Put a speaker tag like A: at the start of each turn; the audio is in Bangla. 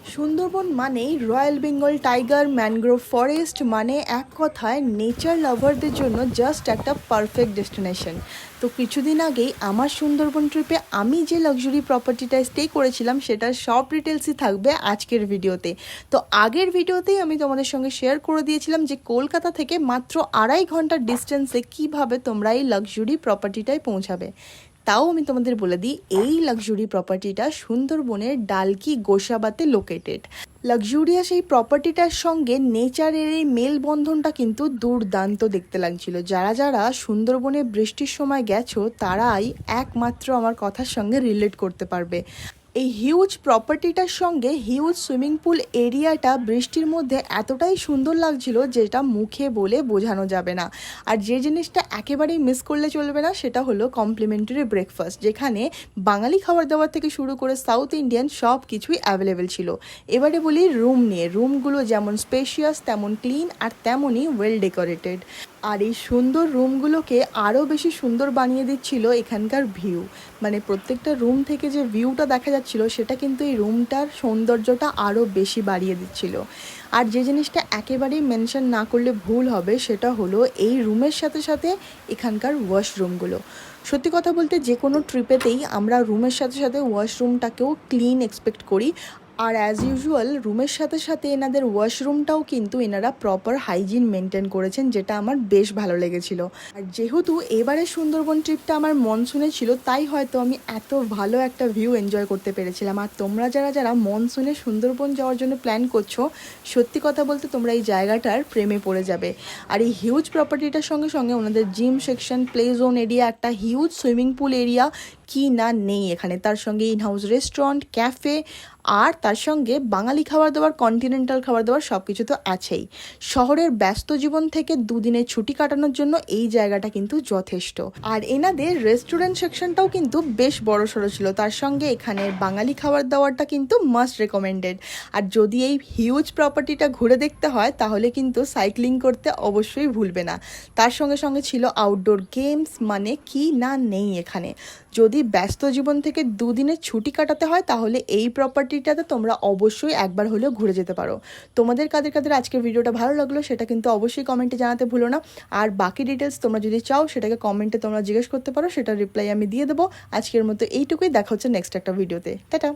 A: সুন্দরবন মানেই royal Bengal tiger, mangrove forest, মানে এক কথায় নেচার লাভারদের জন্য জাস্ট একটা পারফেক্ট ডেস্টিনেশন। তো কিছুদিন আগেই আমার সুন্দরবন ট্রিপে আমি যে লাক্সারি প্রপার্টিটায় স্টে করেছিলাম সেটার সব ডিটেলসই থাকবে আজকের ভিডিওতে। তো আগের ভিডিওতেই আমি তোমাদের সঙ্গে শেয়ার করে দিয়েছিলাম যে কলকাতা থেকে মাত্র 2.5 ঘন্টার ডিস্টেন্সে কিভাবে তোমরা এই লাক্সারি প্রপার্টিটায় পৌঁছাবে। তাও আমি তোমাদের বলে দিই, এই লাক্সারি প্রপার্টিটা সুন্দরবনের ডালকি গোসাবাতে লোকেটেড। লাক্সুরিয়াস এই প্রপার্টিটার সঙ্গে নেচারের এই মেলবন্ধনটা কিন্তু দুর্দান্ত দেখতে লাগছিল। যারা যারা সুন্দরবনে বৃষ্টির সময় গেছো তারাই একমাত্র আমার কথার সঙ্গে রিলেট করতে পারবে। এই হিউজ প্রপার্টিটার সঙ্গে হিউজ সুইমিং পুল এরিয়াটা বৃষ্টির মধ্যে এতটাই সুন্দর লাগছিল যেটা মুখে বলে বোঝানো যাবে না। আর যে জিনিসটা একেবারেই মিস করলে চলবে না সেটা হলো কমপ্লিমেন্টারি ব্রেকফাস্ট, যেখানে বাঙালি খাবার দাবার থেকে শুরু করে সাউথ ইন্ডিয়ান সব কিছুই অ্যাভেলেবেল ছিল। এবারে বলি রুম নিয়ে। রুমগুলো যেমন স্পেশিয়াস, তেমন ক্লিন, আর তেমনই ওয়েল ডেকোরেটেড। আর এই সুন্দর রুমগুলোকে আরও বেশি সুন্দর বানিয়ে দিচ্ছিল এখানকার ভিউ। মানে প্রত্যেকটা রুম থেকে যে ভিউটা দেখা যাচ্ছিল সেটা কিন্তু এই রুমটার সৌন্দর্যটা আরও বেশি বাড়িয়ে দিচ্ছিল। আর যে জিনিসটা একেবারেই মেনশন না করলে ভুল হবে সেটা হলো এই রুমের সাথে সাথে এখানকার ওয়াশরুমগুলো। সত্যি কথা বলতে যে কোনো ট্রিপেতেই আমরা রুমের সাথে সাথে ওয়াশরুমটাকেও ক্লিন এক্সপেক্ট করি। আর অ্যাজ ইউজুয়াল রুমের সাথে সাথে এনাদের ওয়াশরুমটাও কিন্তু এনারা প্রপার হাইজিন মেনটেন করেছেন, যেটা আমার বেশ ভালো লেগেছিল। আর যেহেতু এবারে সুন্দরবন ট্রিপটা আমার মনসুনে ছিল, তাই হয়তো আমি এত ভালো একটা ভিউ এনজয় করতে পেরেছিলাম। আর তোমরা যারা যারা মনসুনে সুন্দরবন যাওয়ার জন্য প্ল্যান করছো, সত্যি কথা বলতে তোমরা এই জায়গাটার প্রেমে পড়ে যাবে। আর এই হিউজ প্রপার্টিটার সঙ্গে সঙ্গে ওনাদের gym section, play zone area, একটা হিউজ সুইমিং পুল এরিয়া কি না নেই এখানে। তার সঙ্গে ইনহাউস রেস্টুরেন্ট, ক্যাফে, আর তার সঙ্গে বাঙালি খাবার দাবার, কন্টিনেন্টাল খাবার দাবার সব কিছু তো আছেই। শহরের ব্যস্ত জীবন থেকে দুদিনের ছুটি কাটানোর জন্য এই জায়গাটা কিন্তু যথেষ্ট। আর এনাদের রেস্টুরেন্ট সেকশনটাও কিন্তু বেশ বড় সড়ো ছিল। তার সঙ্গে এখানের বাঙালি খাবার দাবারটা কিন্তু মাস্ট রেকমেন্ডেড। আর যদি এই হিউজ প্রপার্টিটা ঘুরে দেখতে হয় তাহলে কিন্তু সাইক্লিং করতে অবশ্যই ভুলবে না। তার সঙ্গে সঙ্গে ছিল আউটডোর গেমস, মানে কি না নেই এখানে। যদি ব্যস্ত জীবন থেকে দুদিনের ছুটি কাটাতে হয় তাহলে এই প্রপার্টিটাতে তোমরা অবশ্যই একবার হলেও ঘুরে যেতে পারো। তোমাদের কাদের কাদের আজকের ভিডিওটা ভালো লাগলো সেটা কিন্তু অবশ্যই কমেন্টে জানাতে ভুলো না। আর বাকি ডিটেলস তোমরা যদি চাও সেটাকে কমেন্টে তোমরা জিজ্ঞেস করতে পারো, সেটার রিপ্লাই আমি দিয়ে দেবো। আজকের মতো এইটুকুই, দেখা হচ্ছে নেক্সট একটা ভিডিওতে। টাটা।